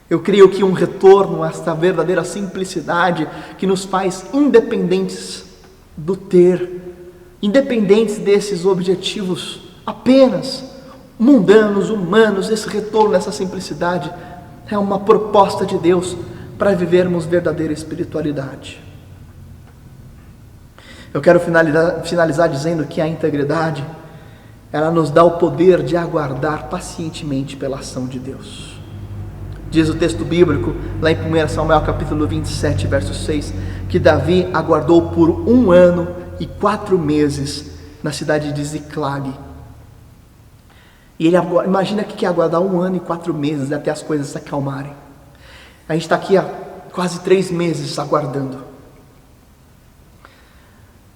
Eu creio que um retorno a esta verdadeira simplicidade que nos faz independentes do ter, independentes desses objetivos apenas mundanos, humanos, esse retorno, essa simplicidade é uma proposta de Deus para vivermos verdadeira espiritualidade. Eu quero finalizar dizendo que a integridade, ela nos dá o poder de aguardar pacientemente pela ação de Deus. Diz o texto bíblico, lá em 1 Samuel capítulo 27, verso 6, que Davi aguardou por 1 ano e 4 meses na cidade de Ziclag. E ele imagina que quer aguardar 1 ano e 4 meses até as coisas se acalmarem. A gente está aqui há quase 3 meses aguardando.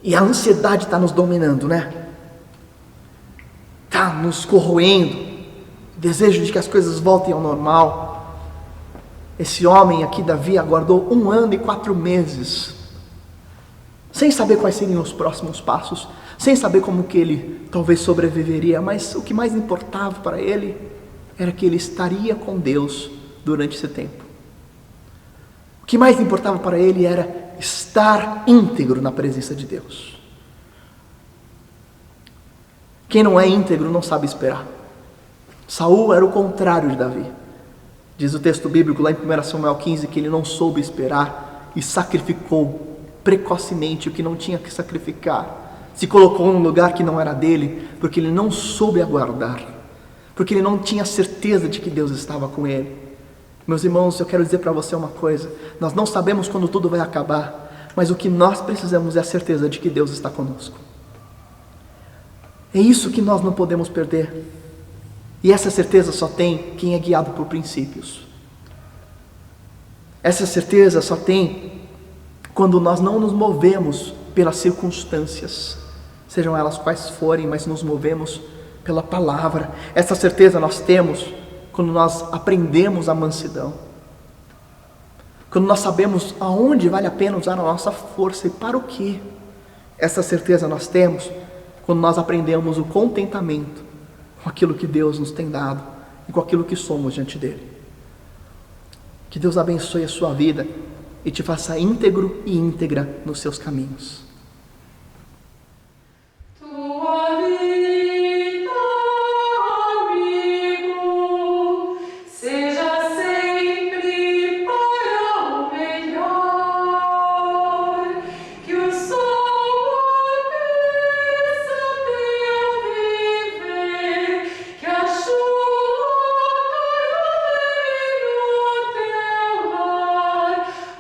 E a ansiedade está nos dominando, né? Está nos corroendo. Desejo de que as coisas voltem ao normal. Esse homem aqui, Davi, aguardou 1 ano e 4 meses, sem saber quais seriam os próximos passos, sem saber como que ele talvez sobreviveria, mas o que mais importava para ele era que ele estaria com Deus durante esse tempo. O que mais importava para ele era estar íntegro na presença de Deus. Quem não é íntegro não sabe esperar. Saul era o contrário de Davi. Diz o texto bíblico lá em 1 Samuel 15 que ele não soube esperar e sacrificou precocemente o que não tinha que sacrificar. Se colocou num lugar que não era dele, porque ele não soube aguardar, porque ele não tinha certeza de que Deus estava com ele. Meus irmãos, eu quero dizer para você uma coisa: nós não sabemos quando tudo vai acabar, mas o que nós precisamos é a certeza de que Deus está conosco. É isso que nós não podemos perder. E essa certeza só tem quem é guiado por princípios. Essa certeza só tem quando nós não nos movemos pelas circunstâncias, sejam elas quais forem, mas nos movemos pela palavra. Essa certeza nós temos quando nós aprendemos a mansidão, quando nós sabemos aonde vale a pena usar a nossa força e para o quê. Essa certeza nós temos quando nós aprendemos o contentamento com aquilo que Deus nos tem dado e com aquilo que somos diante dele. Que Deus abençoe a sua vida e te faça íntegro e íntegra nos seus caminhos.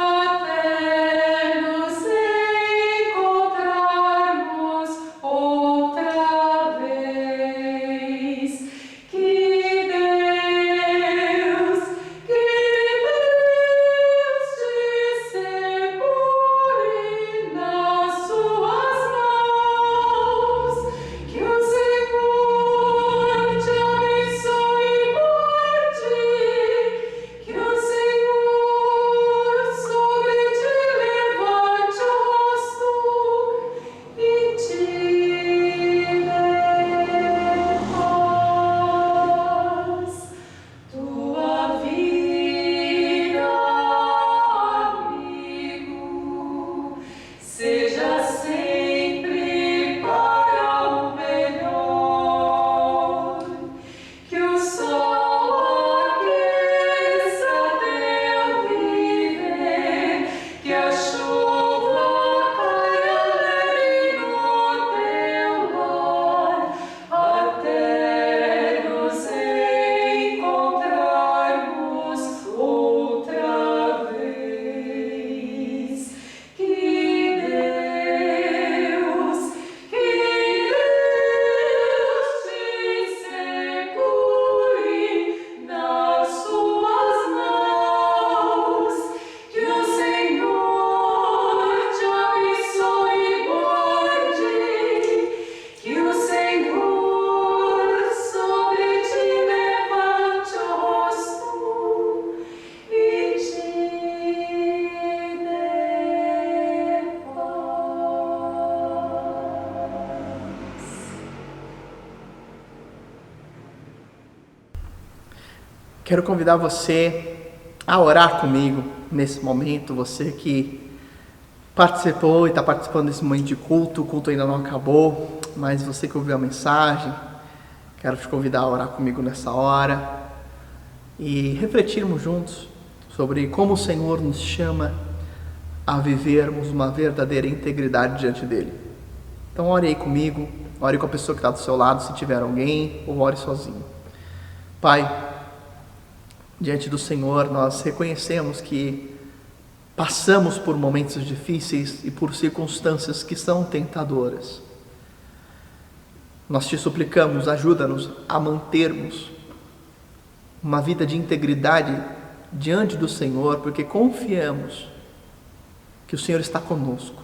Até no Senhor. quero convidar você a orar comigo nesse momento, você que participou e está participando desse momento de culto, o culto ainda não acabou, mas você que ouviu a mensagem, quero te convidar a orar comigo nessa hora e refletirmos juntos sobre como o Senhor nos chama a vivermos uma verdadeira integridade diante dEle. Então ore aí comigo, ore com a pessoa que está do seu lado, se tiver alguém, ou ore sozinho. Pai, diante do Senhor, nós reconhecemos que passamos por momentos difíceis e por circunstâncias que são tentadoras. Nós te suplicamos, ajuda-nos a mantermos uma vida de integridade diante do Senhor, porque confiamos que o Senhor está conosco.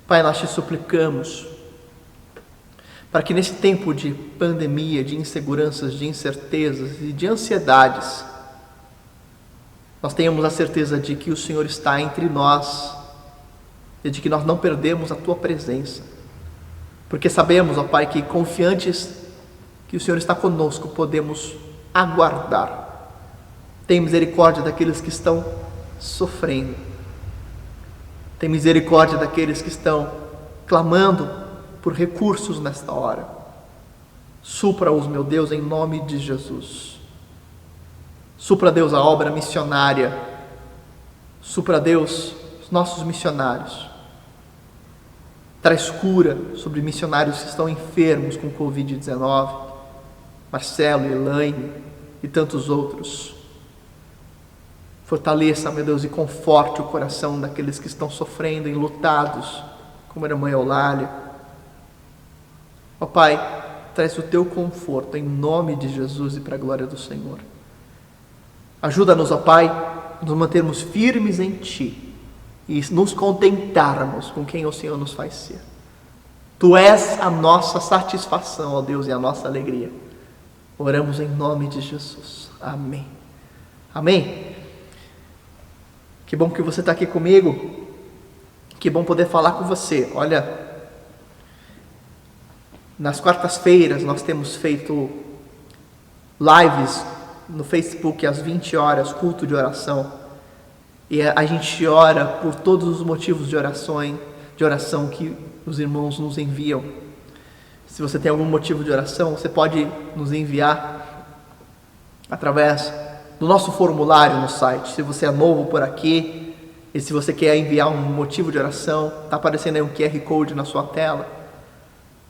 Pai, nós te suplicamos para que nesse tempo de pandemia, de inseguranças, de incertezas e de ansiedades, nós tenhamos a certeza de que o Senhor está entre nós e de que nós não perdemos a Tua presença. Porque sabemos, ó Pai, que confiantes que o Senhor está conosco, podemos aguardar. Tem misericórdia daqueles que estão sofrendo. Tem misericórdia daqueles que estão clamando por recursos nesta hora. Supra-os, meu Deus, em nome de Jesus. Supra, Deus, a obra missionária. Supra, Deus, os nossos missionários. Traz cura sobre missionários que estão enfermos com Covid-19. Marcelo, Elaine e tantos outros. Fortaleça, meu Deus, e conforte o coração daqueles que estão sofrendo, enlutados, como a irmã Eulália. Ó Pai, traz o Teu conforto em nome de Jesus e para a glória do Senhor. Ajuda-nos, ó Pai, a nos mantermos firmes em Ti e nos contentarmos com quem o Senhor nos faz ser. Tu és a nossa satisfação, ó Deus, e a nossa alegria. Oramos em nome de Jesus. Amém. Amém. Que bom que você está aqui comigo. Que bom poder falar com você. Olha, nas quartas-feiras nós temos feito lives no Facebook às 20 horas, culto de oração. E a gente ora por todos os motivos de oração que os irmãos nos enviam. Se você tem algum motivo de oração, você pode nos enviar através do nosso formulário no site. Se você é novo por aqui e se você quer enviar um motivo de oração, está aparecendo aí um QR Code na sua tela.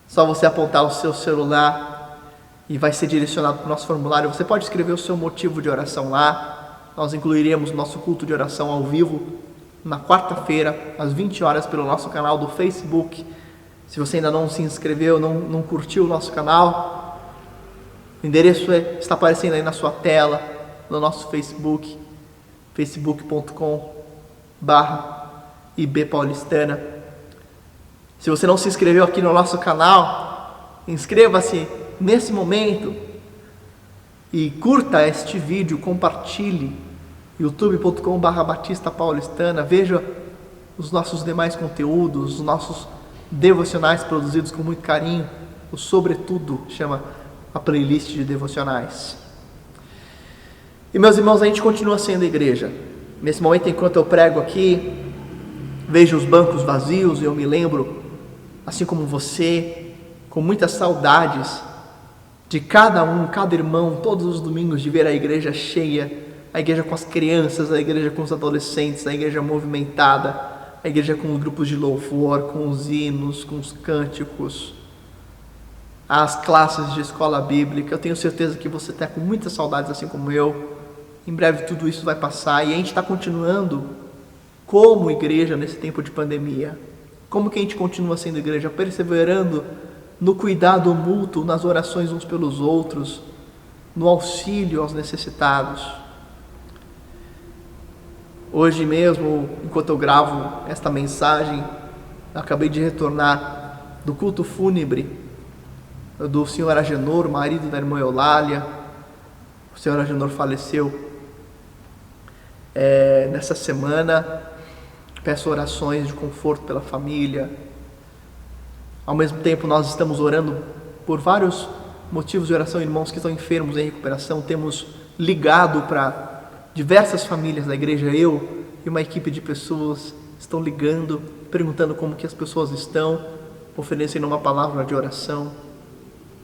Só você apontar o seu celular e vai ser direcionado para o nosso formulário. Você pode escrever o seu motivo de oração lá. Nós incluiremos o nosso culto de oração ao vivo na quarta-feira, às 20 horas, pelo nosso canal do Facebook. Se você ainda não se inscreveu, não curtiu o nosso canal, o endereço está aparecendo aí na sua tela, no nosso Facebook, facebook.com/IBPaulistana. Se você não se inscreveu aqui no nosso canal, inscreva-se nesse momento e curta este vídeo, compartilhe, youtube.com/Batista Paulistana, veja os nossos demais conteúdos, os nossos devocionais produzidos com muito carinho. O Sobretudo chama a playlist de devocionais. E meus irmãos, a gente continua sendo igreja. Nesse momento, enquanto eu prego aqui, vejo os bancos vazios e eu me lembro, assim como você, com muitas saudades de cada irmão, todos os domingos, de ver a igreja cheia, a igreja com as crianças, a igreja com os adolescentes, a igreja movimentada, a igreja com os grupos de louvor, com os hinos, com os cânticos, as classes de escola bíblica. Eu tenho certeza que você está com muitas saudades, assim como eu. Em breve tudo isso vai passar e a gente está continuando como igreja nesse tempo de pandemia. Como que a gente continua sendo igreja? Perseverando no cuidado mútuo, nas orações uns pelos outros, no auxílio aos necessitados. Hoje mesmo, enquanto eu gravo esta mensagem, acabei de retornar do culto fúnebre do senhor Agenor, marido da irmã Eulália. O senhor Agenor faleceu nessa semana. Peço orações de conforto pela família. Ao mesmo tempo, nós estamos orando por vários motivos de oração, irmãos que estão enfermos em recuperação. Temos ligado para diversas famílias da igreja, eu e uma equipe de pessoas estão ligando, perguntando como que as pessoas estão, oferecendo uma palavra de oração,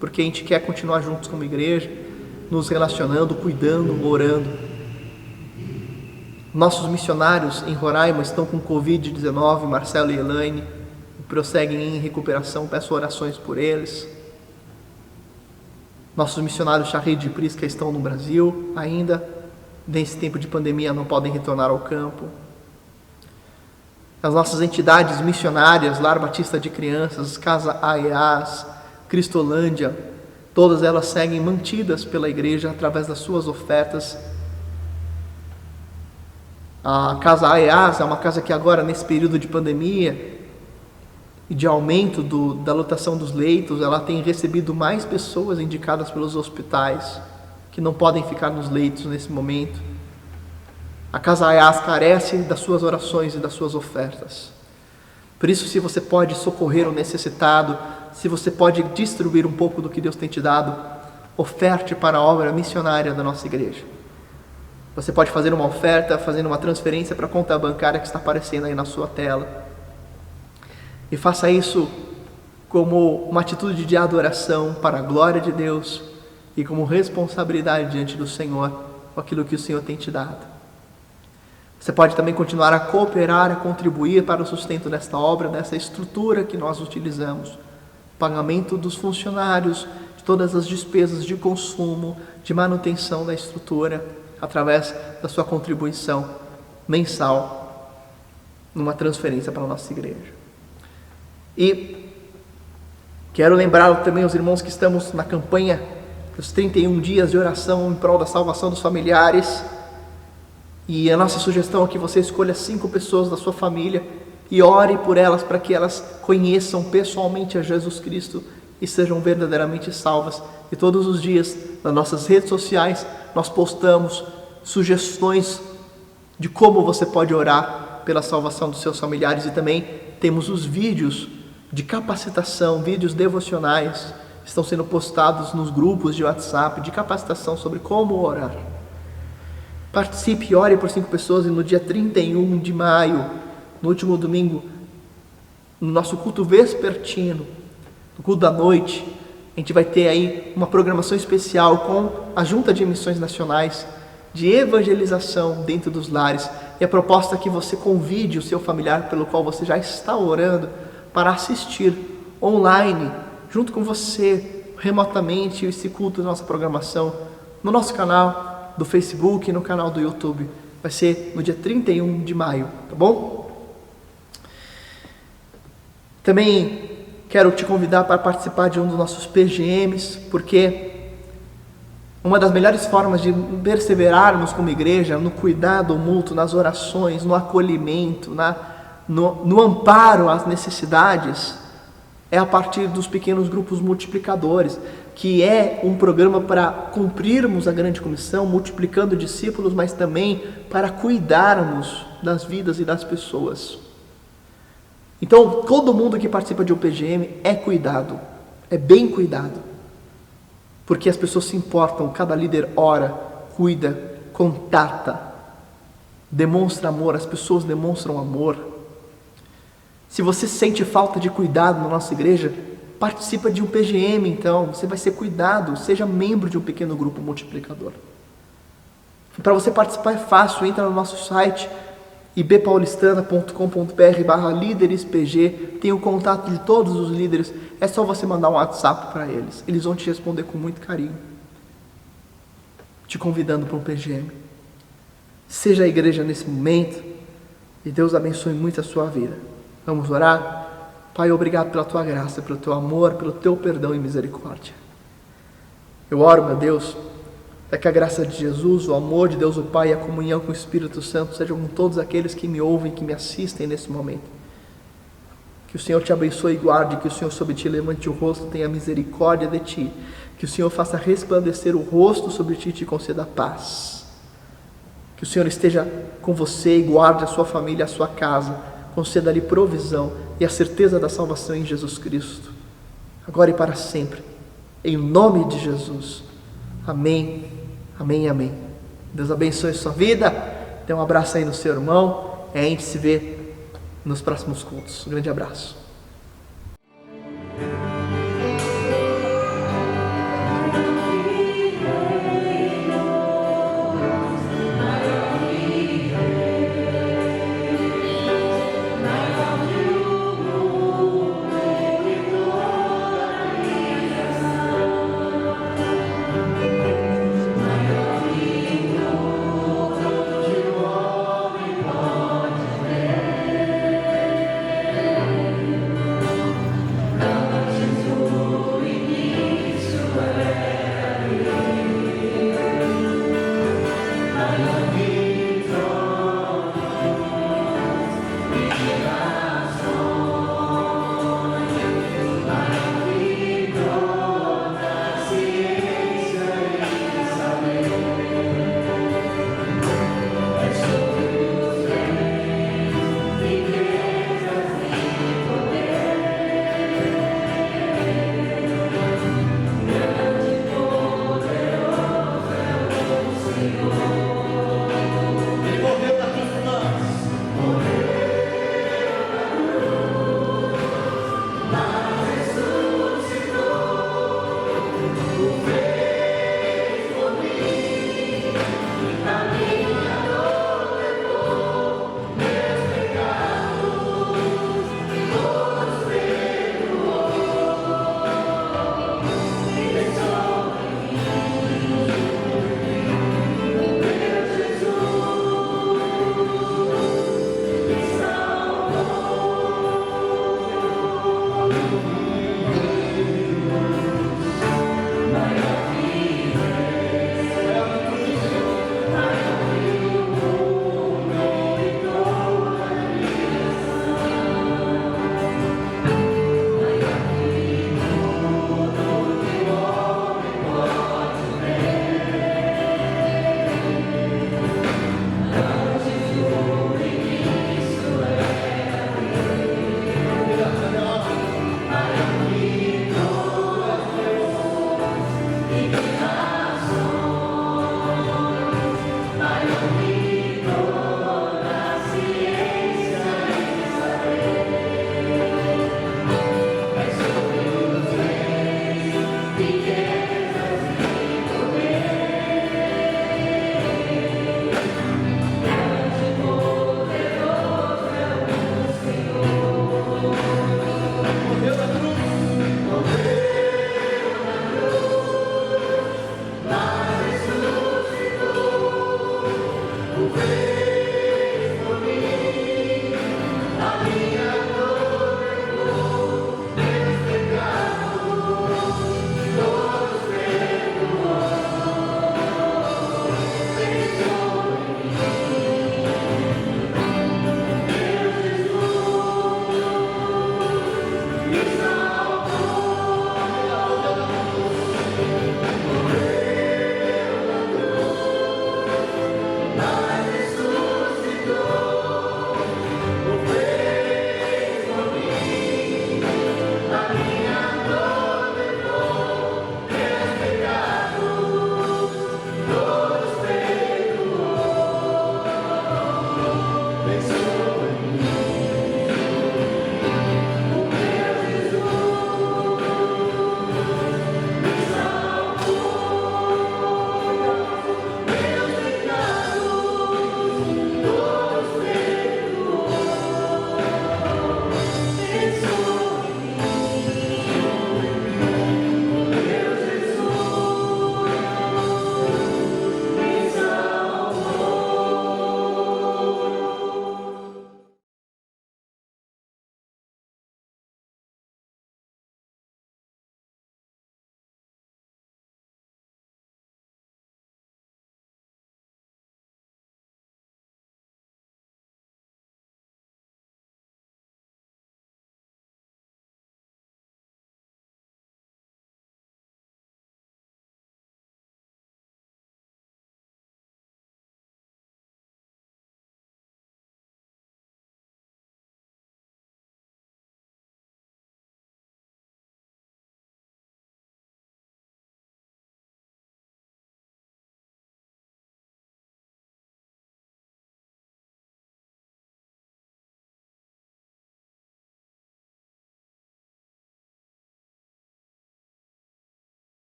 porque a gente quer continuar juntos como igreja, nos relacionando, cuidando, orando. Nossos missionários em Roraima estão com Covid-19, Marcelo e Elaine, prosseguem em recuperação, peço orações por eles. Nossos missionários Charrede e Prisca estão no Brasil ainda, nesse tempo de pandemia não podem retornar ao campo. As nossas entidades missionárias, Lar Batista de Crianças, Casa AEAS, Cristolândia, todas elas seguem mantidas pela igreja através das suas ofertas. A Casa AEAS é uma casa que agora, nesse período de pandemia e de aumento da lotação dos leitos, ela tem recebido mais pessoas indicadas pelos hospitais que não podem ficar nos leitos nesse momento. A Casa AEAS carece das suas orações e das suas ofertas. Por isso, se você pode socorrer o necessitado, se você pode distribuir um pouco do que Deus tem te dado, oferte para a obra missionária da nossa igreja. Você pode fazer uma oferta, fazendo uma transferência para a conta bancária que está aparecendo aí na sua tela. E faça isso como uma atitude de adoração para a glória de Deus e como responsabilidade diante do Senhor com aquilo que o Senhor tem te dado. Você pode também continuar a cooperar, a contribuir para o sustento desta obra, dessa estrutura que nós utilizamos. Pagamento dos funcionários, de todas as despesas de consumo, de manutenção da estrutura, através da sua contribuição mensal, numa transferência para a nossa igreja. E quero lembrar também aos irmãos que estamos na campanha dos 31 dias de oração em prol da salvação dos familiares. E a nossa sugestão é que você escolha 5 pessoas da sua família e ore por elas para que elas conheçam pessoalmente a Jesus Cristo e sejam verdadeiramente salvas. E todos os dias, nas nossas redes sociais, nós postamos sugestões de como você pode orar pela salvação dos seus familiares. E também temos os vídeos de capacitação, vídeos devocionais, estão sendo postados nos grupos de WhatsApp de capacitação sobre como orar. Participe, ore por 5 pessoas e no dia 31 de maio, no último domingo, no nosso culto vespertino, no culto da noite, a gente vai ter aí uma programação especial com a Junta de Missões Nacionais de evangelização dentro dos lares. E a proposta é que você convide o seu familiar pelo qual você já está orando para assistir online, junto com você, remotamente, esse culto da nossa programação, no nosso canal do Facebook e no canal do YouTube. Vai ser no dia 31 de maio, tá bom? Também quero te convidar para participar de um dos nossos PGMs, porque uma das melhores formas de perseverarmos como igreja no cuidado mútuo, nas orações, no acolhimento, no amparo às necessidades, é a partir dos pequenos grupos multiplicadores, que é um programa para cumprirmos a grande comissão, multiplicando discípulos, mas também para cuidarmos das vidas e das pessoas. Então, todo mundo que participa de um PGM é cuidado, é bem cuidado, porque as pessoas se importam, cada líder ora, cuida, contata, demonstra amor, as pessoas demonstram amor. Se você sente falta de cuidado na nossa igreja, participa de um PGM, então, você vai ser cuidado, seja membro de um pequeno grupo multiplicador. Para você participar é fácil, entra no nosso site, ibpaulistana.com.br/líderespg, tem o contato de todos os líderes, é só você mandar um WhatsApp para eles, eles vão te responder com muito carinho, te convidando para um PGM. Seja a igreja nesse momento, e Deus abençoe muito a sua vida. Vamos orar? Pai, obrigado pela Tua graça, pelo Teu amor, pelo Teu perdão e misericórdia. Eu oro, meu Deus, para que a graça de Jesus, o amor de Deus o Pai e a comunhão com o Espírito Santo sejam com todos aqueles que me ouvem, que me assistem nesse momento. Que o Senhor te abençoe e guarde, que o Senhor sobre ti levante o rosto, tenha misericórdia de ti, que o Senhor faça resplandecer o rosto sobre ti e te conceda paz. Que o Senhor esteja com você e guarde a sua família, a sua casa, conceda-lhe provisão e a certeza da salvação em Jesus Cristo, agora e para sempre. Em nome de Jesus. Amém, amém e amém. Deus abençoe a sua vida. Dê um abraço aí no seu irmão. E a gente se vê nos próximos cultos. Um grande abraço.